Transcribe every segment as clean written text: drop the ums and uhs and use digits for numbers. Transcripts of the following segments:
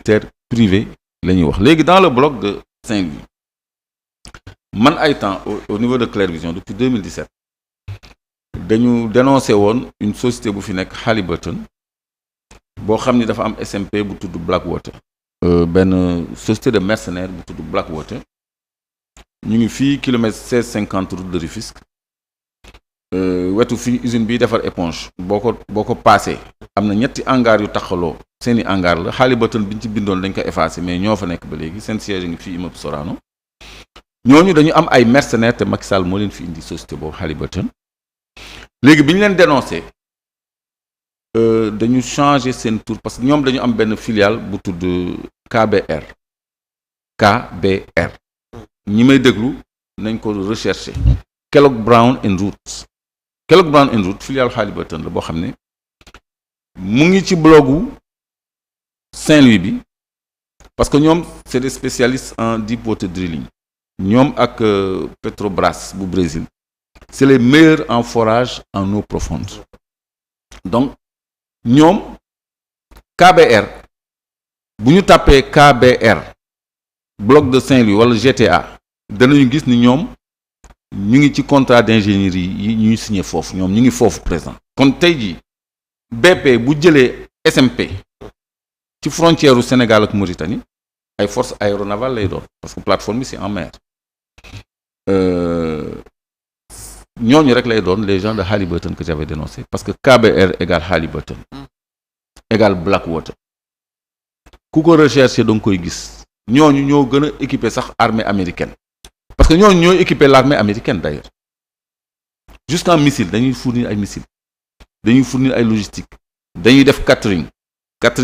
militaire privé la ñuy wax léegi dans le bloc de Saint-Louis man ay temps au niveau de Clair Vision depuis 2017 dañu dénoncé woon une société bu fi nekk Halliburton boo xam ni dafa am SMP bu tudd Blackwater benn société de mercenaires bu tudd Blackwater ñu ngi fii kilomètre 1650 route de Rufisque wetu fii usine bi defar éponge boo ko passé am na ñetti hangar yu taxaloo seeni hangar la Halliburton bi ñu ci bindoon dañ ko effacé mais ñoo fa nekk ba léegi seen siège ngi fii immeuble Sorano ñooñu dañu am ay mercenaires te Macky Sall moo leen fi indi société boobu Halliburton léegi bi ñu leen dénoncé dañu changé seen tour parce que ñoom dañu am benn filiale bu tudd KBR ñi may déglu nañ ko recherché Kellogg Brown and Root Kellogg Brown and Root filiale Halliburton la boo xam ne mu ngi ci blogu Saint-Louis bi parce que ñoom c'est des spécialistes en deep water drilling ñoom ak Petrobras bu Brésil c'est les meilleurs en forage en eau profonde donc ñoom KBR bu ñu tàppee KBR bloc de Saint-Louis wala GTA danañu gis ni ñoom ñu ngi ci contrat d'ingénierie yi ñuy signé foofu ñoom ñu ngi foofu présent kon tey jii BP bu jëlee SMP ci frontière u Sénégal ak Mauritanie ay forces aéronavales lay doon parce que plateforme bi c'est en mer ñooñu rek lay doon les gens de Halliburton que j'avais dénoncé parce que KBR égale Halliburton égale Blackwater ku ko recherché da nga koy gis ñooñu ñoo gën a équipé sax armée américaine parce que ñooñu ñooy équipé l'armée américaine d'ailleurs jusqu'en missile dañuy fournir ay missiles dañuy fournir ay logistique dañuy def catering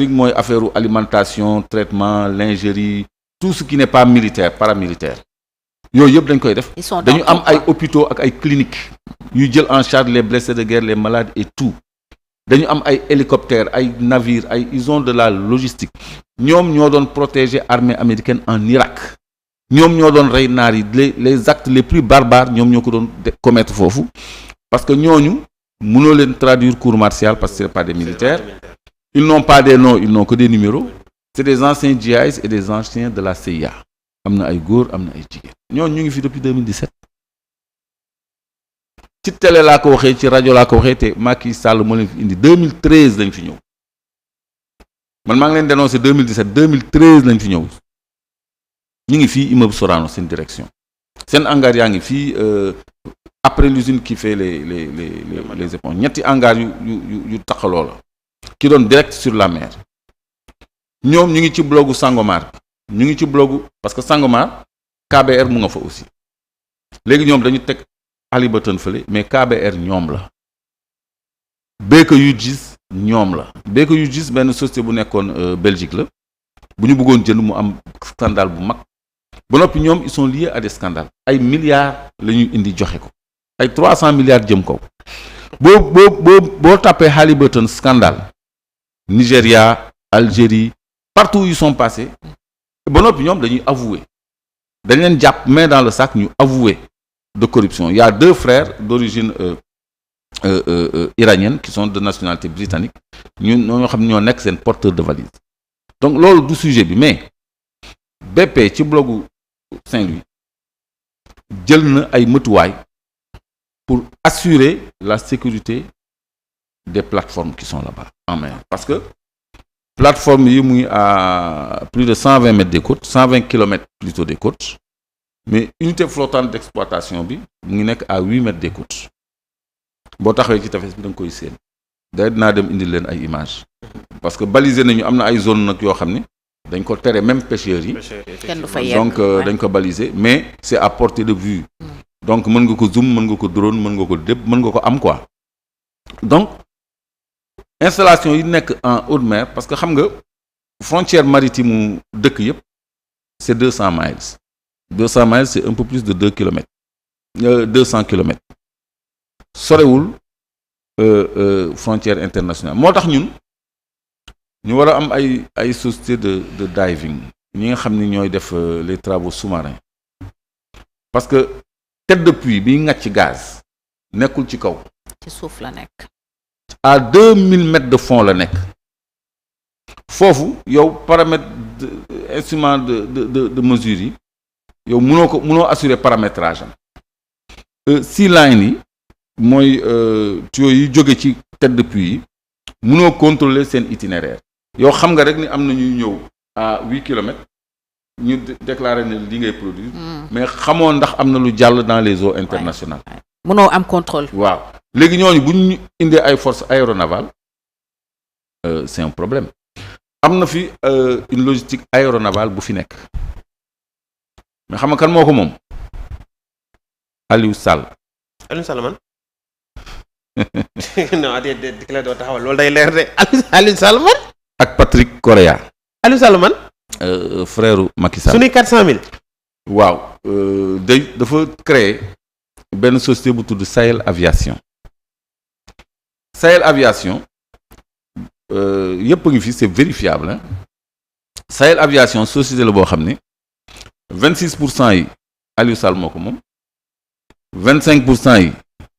mooy affaire alimentation traitement lingerie tout ce qui n'est pas militaire paramilitaire yooyu yëpp dañ koy def dañu am ay hôpitaux ak ay cliniques yuy jël en charge les blessés de guerre les malades et tout dañu am ay hélicoptères ay navires ils ont de la logistique ñoom ñoo doon protéger armée américaine en Irak ñoom ñoo doon rey naar yi les actes les plus barbares ñoom ñoo ko doon commettre foofu parce que ñooñu mënoo leen traduire cour martiale parce que c'est pas des militaires ils n'ont pas des noms ils n'ont que des numéros c'est des anciens GIs et des anciens de la CIA am na ay góor am na ay jigéen ñooñu ñu ngi fi depuis 2017 ci télé laa ko waxee ci rajo laa ko waxee te Macky Sall moo leen fi indi 2013 lañ fi ñëw man maa ngi leen dénoncé 2017 2013 lañ fi ñëw ñu ngi fii immeuble Sorano seen direction seen hangar yaa ngi fii après l'usine qui fait les éponges ñetti hangar yu taxaloo la ki doon direct sur la mer ñoom ñu ngi ci blogu Sangomar ñu ngi ci blogu parce que Sangomar KBR mu nga fa aussi léegi ñoom dañu teg Halliburton fële mais KBR ñoom la Baker Hughes ñoom la Baker Hughes benn société bu nekkoon Belgique la bu ñu bëggoon jënd mu am scandale bu mag ba noppi ñoom ils sont liés à des scandales ay milliards la ñuy indi joxe ko ay 300 milliards jëm kaw boo tapé Halliburton scandale Nigéria Algérie partout où ils sont passés ba noppi ñoom dañuy avouer dañ leen jàpp main dans le sac ñu avouer de corruption il y a deux frères d'origine iranienne qui sont de nationalité britannique ñoo xam ne ñoo nekk seen porteur de valise donc loolu du sujet bi mais BP ci blogu Saint-Louis jël na ay mëtuwaay pour assurer la sécurité des plateformes qui sont là-bas en mer parce que plateforme yi mu ngi à plus de 120 mètres des côtes 120 kilomètres plutôt des côtes mais unité flottante d'exploitation bi mu ngi nekk à 8 mètres des côtes boo taxawee ci tefes bi da nga koy séen day dinaa dem indil leen ay images parce que balisé nañu am na ay zone nag yoo xam ne dañ ko tere même pêcheurs yi donc dañ ko balisé mais c'est à portée de vue donc mën nga ko zoom mën nga ko drone mën nga ko dépp mën nga ko am quoi donc installation yi nekk en haute mer parce que xam nga frontière maritime mu dëkk yëpp c'est 200 miles 200 miles c'est un peu plus de 200 kilomètres sorewul frontière internationale moo tax ñun ñu war a am ay société de diving ñi nga xam ni ñooy def les travaux sous-marins parce que tête de puits bi ngàcc gaz nekkul ci kaw ci suuf la nekk à 2000 mètres de fond la nekk foofu yow paramètre instrument de mesure yi yow mënoo assurer paramétrage am. sea line yi mooy tuyaux yi jóge ci tête de puits yi mënoo contrôler seen itinéraire yow xam nga rek ni am na ñuy ñëw à 8 kilomètres ñu déclarer ne li ngay produire. mais xamoo ndax am na lu jàll dans les eaux internationales. mënoo am contrôle. waaw léegi ñooñu bu ñu indee ay forces aéronavales c'est un problème am na fi une logistique aéronavale bu fi nekk mais xam nga kan moo ko moom Aliou Sall. Aliou Sall man non déedéet di la doo taxawal loolu day leer de Aliou Sall man. ak Patrick Correa. Aliou Sall man. frère Macky Sall. suñuy 400000. waaw dafa créer benn société bu tudd Sahel Aviation. Sahel Aviation yëpp a ngi fi c'est vérifiable hein. Sahel Aviation société la boo xam ne 26% yi Aliou Sall moo ko moom 25% yi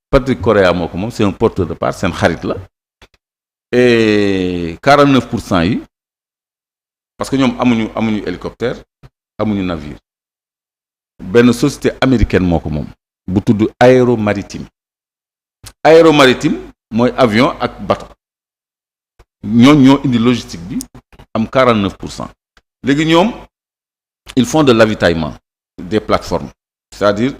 Patrick Correa moo ko moom c'est un porteur de part seen xarit la et 49% yi parce que ñoom amuñu hélicoptère amuñu navire benn société américaine moo ko moom bu tudd Aéromaritime mooy avion ak bateau ñoo indi logistique bi am 49%. léegi ñoom ils font de l'avitaillement des plateformes c'est-à-dire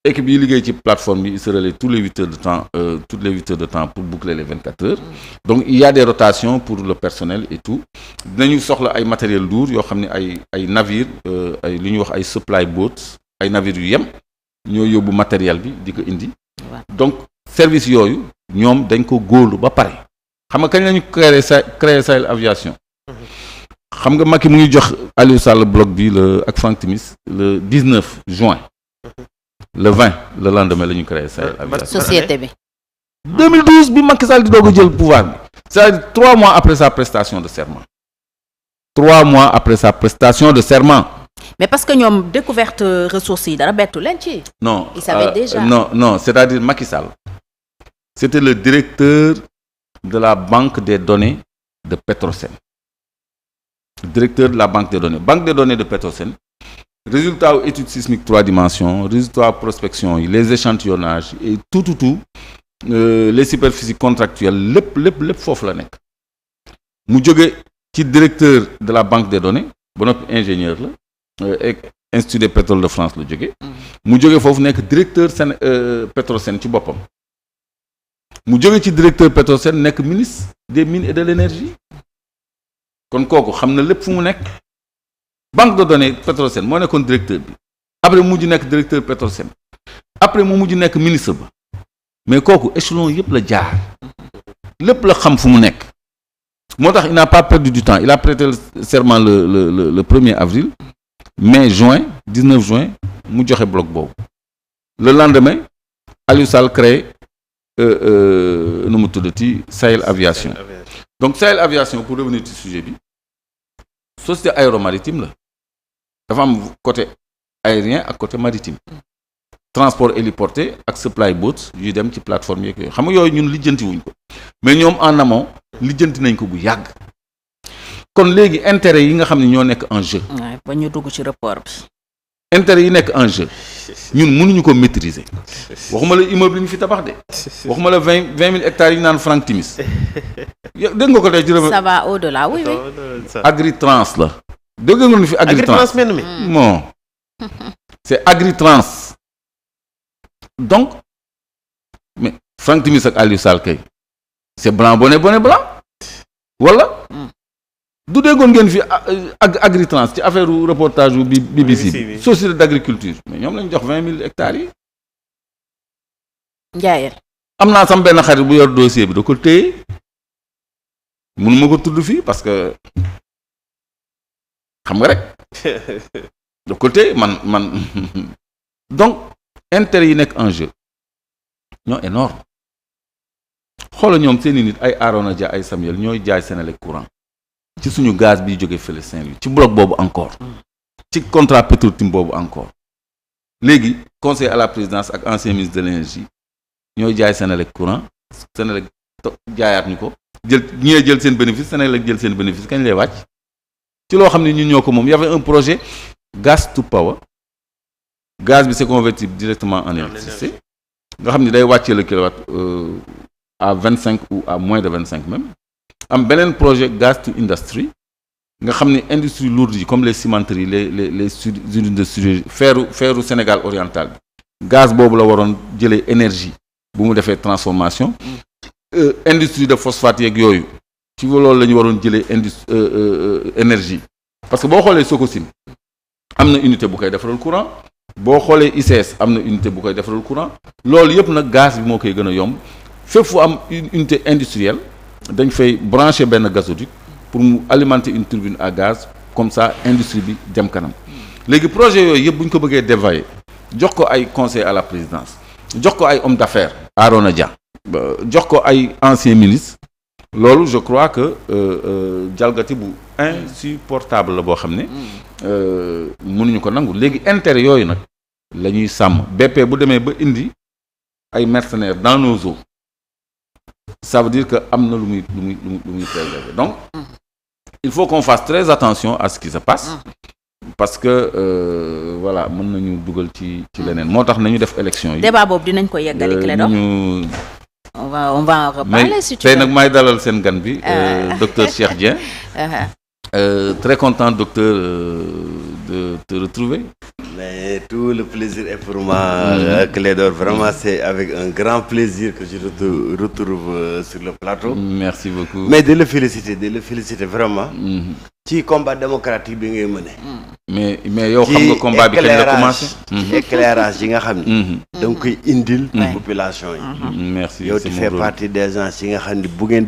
équipe yi liggéey ci plateforme bi ils se relaient tous les 8 heures de temps toutes les 8 heures de temps pour boucler les 24 heures donc il y a des rotations pour le personnel et tout dinañu soxla ay matériel lourd yoo xam ne ay navires ay li ñuy wax ay supply boats ay navires yu yem ñoo yóbbu matériel bi di ko indi donc service yooyu ñoom dañ ko góorlu ba pare xam nga kañ lañu créer Sahel Aviation xam nga Macky mu ngi jox Aliou Sall bloc bi ak Franck Timis le 19 juin le 20 le lendemain la ñu créé Sahel Aviation société bi 2012 bi Macky Sall di doog a jël pouvoir bi c'est-à-dire 3 mois après sa prestation de serment mais parce que ñoom découverte ressources yi dara bettu leen ci. non ils savaient déjà. non c'est-à-dire Macky Sall c'était le directeur de la banque des données de Petrosen banque des données de Petrosen résultat wu étude sismique 3 dimensions résultat prospection yi les échantillonnages et tout les superficies contractuelles lépp foofu la nekk mu jóge ci directeur de la banque des données ba noppi ingénieur la institut des pétroles de France la jóge mu jóge foofu nekk directeur Petrosen ci boppam mu jóge ci directeur Petrosen nekk ministre des mines et de l'énergie kon kooku xam na lépp fu mu nekk banque de données Petrosen moo nekkoon directeur bi après mu mujj nekk directeur Petrosen après mu mujj nekk ministre ba mais kooku échelon yëpp la jaar lépp la xam fu mu nekk moo tax il n'a pas perdu du temps il a prêté le serment le 1er avril mai juin 19 juin mu joxe bloc boobu le lendemain Aliou Sall créé nu mu tuddati Sahel Aviation donc Sahel Aviation pour revenir ci sujet bi société aéromaritime la dafa am côté aérien ak côté maritime transport héliporté ak supply boats yuy dem ci plateforme yeeg yooyu xam nga yooyu ñun lijjanti wuñ ko mais ñoom en amont lijjanti nañ ko bu yàgg kon léegi intérêt yi nga xam ne ñoo nekk en jeu. waaw ba ñu dugg ci rapport bi. intérêt yi nekk en jeu ñun mënuñu ko maîtriser waxuma la immeuble yi ñu fi tabax de waxuma la 20 000 hectares yi ñu naan Franck Timis dégg nga ko tey ci ça va au-delà oui. Agritrans la. dégg nga fi Agritrans mel mi bon c'est Agritrans donc mais Franck Timis ak Aliou Sall kay c'est blanc bonnet blanc wala du déggoon ngeen fi Agritrans ci affaire reportage bu BBC bi société d'agriculture mais ñoom lañ jox 20 000 hectares yi. Ndiaye. am naa sam benn xarit bu yor dossier bi da ko téye mënuma ko tudd fii parce que xam nga rek da ko téye man donc intérêt yi nekk en jeu ñoo énorme xoola ñoom seeni nit ay Arona Dia ay Samuel ñooy jaay Senelec courant ci suñu gaz bi jóge fële Saint-Louis ci bloc boobu encore ci contrat Petro-Tim boobu encore léegi conseil à la présidence ak ancien ministre de l'énergie ñooy jaay Senelec courant Senelec jaayaat ñu ko jël seen bénéfice Senelec jël seen bénéfice kañ lay wàcc ci loo xam ne ñun ñoo ko moom y avait un projet gas to power gaz bi c'est convertible directement en électricité nga xam ne day wàccee le kilowatt à 25 ou à moins de 25 même am beneen projet gaz to industry nga xam ne industrie lourde yi comme les cimenteries les usines de sidérurgie feeru Sénégal oriental bi gaz boobu la waroon jëlee énergie bu mu defee transformation industrie de phosphate yeeg yooyu ci loolu la ñu waroon jëlee énergie parce que boo xoolee Sococim am na unité bu koy defaral courant boo xoolee ICS am na unité bu koy defaral courant loolu yëpp nag gaz bi moo koy gën a yomb fépp fu am une unité industrielle dañ fay brancher benn gazoduc pour mu alimenter une turbine à gaz comme ça industrie bi dem kanam léegi projet yooyu yëpp bu ñu ko bëggee dévailler jox ko ay conseil à la présidence jox ko ay hommes d'affaires Arona Dia jox ko ay anciens ministres loolu je crois que jalgati bu insupportable la boo xam ne mënuñu ko nangu léegi intérêt yooyu nag la ñuy sàmm BP bu demee ba indi ay mercenaires dans nos eaux ça veut dire que am na lu muy préserver donc il faut qu'on fasse très attention à ce qui se passe parce que voilà mën nañu dugal ci leneen moo tax nañu def élection yi. débat boobu dinañ ko yeggali Clédor on va en reparler si tu veux. tey nag maay dalal seen gan bi docteur Cheikh Dieng. Très content docteur de te retrouver. Mais tout le plaisir est pour moi, Clédor. Vraiment, c'est avec un grand plaisir que je te retrouve sur le plateau. Merci beaucoup. Mais de le féliciter vraiment. ci combat démocratique bi ngay mëne. mais yow xam nga combat bi kañ la commencé. ci éclairage yi nga xam ni. da nga koy indil. population yi. merci yow tu fais partie des gens yi nga xam ni bu ngeen di